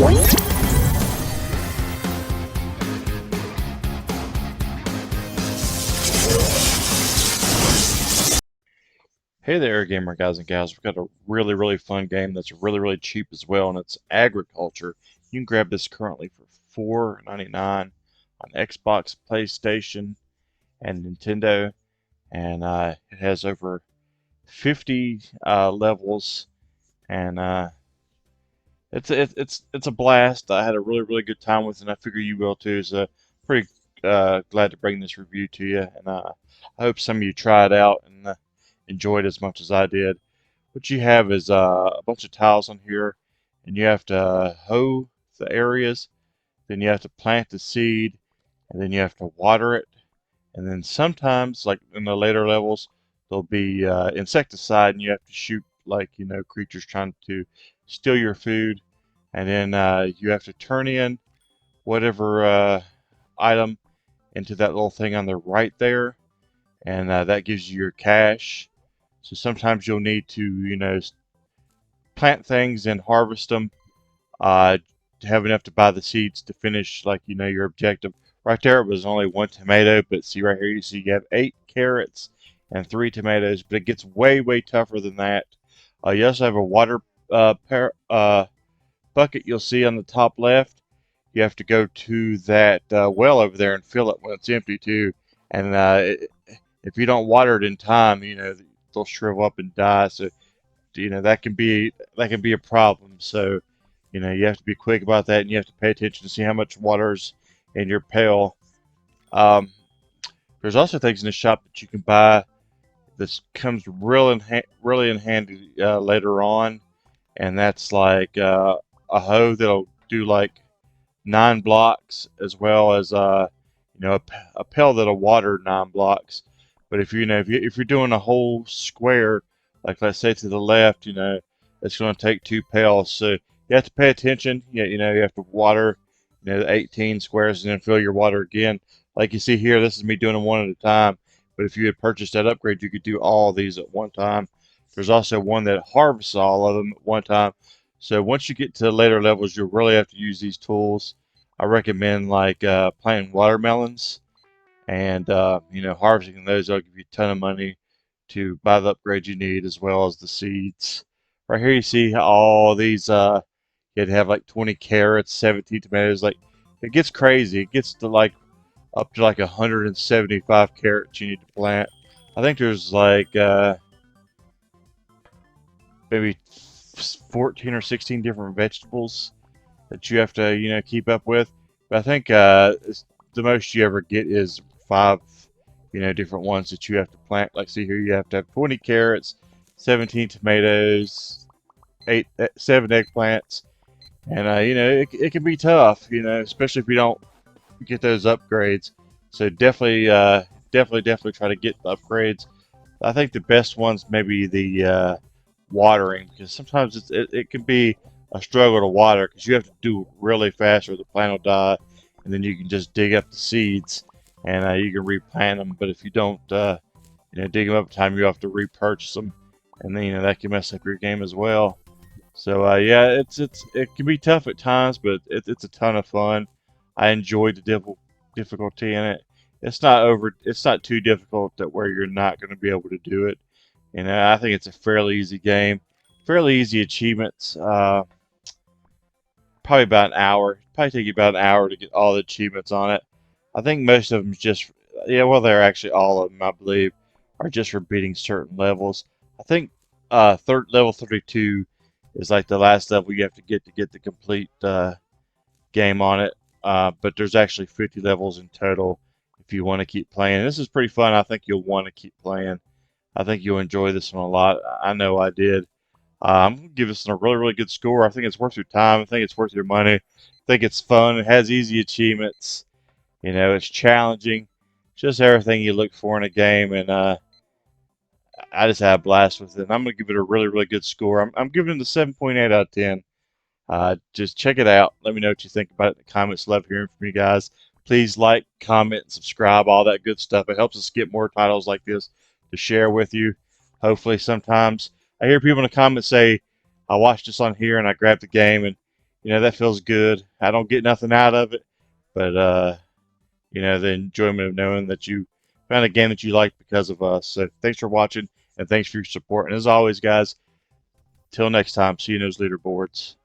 Hey there, gamer guys and gals. We've got a really fun game that's really cheap as well, and it's Agriculture. You can grab this currently for $4.99 on Xbox, PlayStation, and Nintendo, and it has over 50 levels, and it's a blast. I had a really good time with it, and I figure you will too. So pretty glad to bring this review to you, and I hope some of you try it out and enjoy it as much as I did. What you have is a bunch of tiles on here, and you have to hoe the areas, then you have to plant the seed, and then you have to water it, and then sometimes, like in the later levels, there'll be insecticide, and you have to shoot like creatures trying to steal your food, and then you have to turn in whatever item into that little thing on the right there, and that gives you your cash. So sometimes you'll need to, plant things and harvest them to have enough to buy the seeds to finish, like, your objective. Right there, it was only 1 tomato, but see right here, you see you have 8 carrots and 3 tomatoes, but it gets way tougher than that. You also have a water bucket you'll see on the top left. You have to go to that well over there and fill it when it's empty too. And if you don't water it in time, they'll shrivel up and die. So that can be a problem. So you have to be quick about that, and you have to pay attention to see how much water's in your pail. Um, there's also things in the shop that you can buy that comes really in handy later on, and that's like a hoe that'll do like 9 blocks, as well as a pail that'll water 9 blocks. But if you're doing a whole square, like let's say to the left, it's going to take 2 pails. So you have to pay attention. You have to water the 18 squares and then fill your water again. Like you see here, this is me doing them one at a time. But if you had purchased that upgrade, you could do all of these at one time. There's also one that harvests all of them at one time. So once you get to later levels, you'll really have to use these tools. I recommend like planting watermelons, and harvesting those. Will give you a ton of money to buy the upgrades you need, as well as the seeds. Right here you see all these you'd have like 20 carrots, 17 tomatoes. Like, it gets crazy. It gets to like up to like 175 carrots you need to plant. I think there's like maybe 14 or 16 different vegetables that you have to keep up with. But I think the most you ever get is 5 different ones that you have to plant. Like, see here, you have to have 20 carrots, 17 tomatoes, 7 eggplants, and it can be tough, especially if you don't get those upgrades. So definitely try to get the upgrades. I think the best ones maybe the watering, because sometimes it can be a struggle to water, because you have to do it really fast or the plant will die, and then you can just dig up the seeds and you can replant them. But if you don't dig them up in time, you have to repurchase them, and then that can mess up your game as well. So yeah, it can be tough at times, but it's a ton of fun. I enjoyed the difficulty in it. It's not too difficult that where you're not going to be able to do it. I think it's a fairly easy game, fairly easy achievements. Probably about an hour. Probably take you about an hour to get all the achievements on it. I think most of them just, yeah, well, they're actually all of them, I believe, are just for beating certain levels. I think level 32 is like the last level you have to get the complete game on it. But there's actually 50 levels in total if you want to keep playing. This is pretty fun. I think you'll want to keep playing. I think you'll enjoy this one a lot. I know I did. I'm going to give this one a really good score. I think it's worth your time. I think it's worth your money. I think it's fun. It has easy achievements. It's challenging. Just everything you look for in a game. And I just had a blast with it. And I'm going to give it a really good score. I'm giving it a 7.8 out of 10. Just check it out. Let me know what you think about it in the comments. Love hearing from you guys. Please like, comment, and subscribe, all that good stuff. It helps us get more titles like this to share with you. Hopefully sometimes I hear people in the comments say, I watched this on here and I grabbed the game, and that feels good. I don't get nothing out of it, but the enjoyment of knowing that you found a game that you like because of us. So thanks for watching and thanks for your support. And as always, guys, till next time, see you in those leaderboards.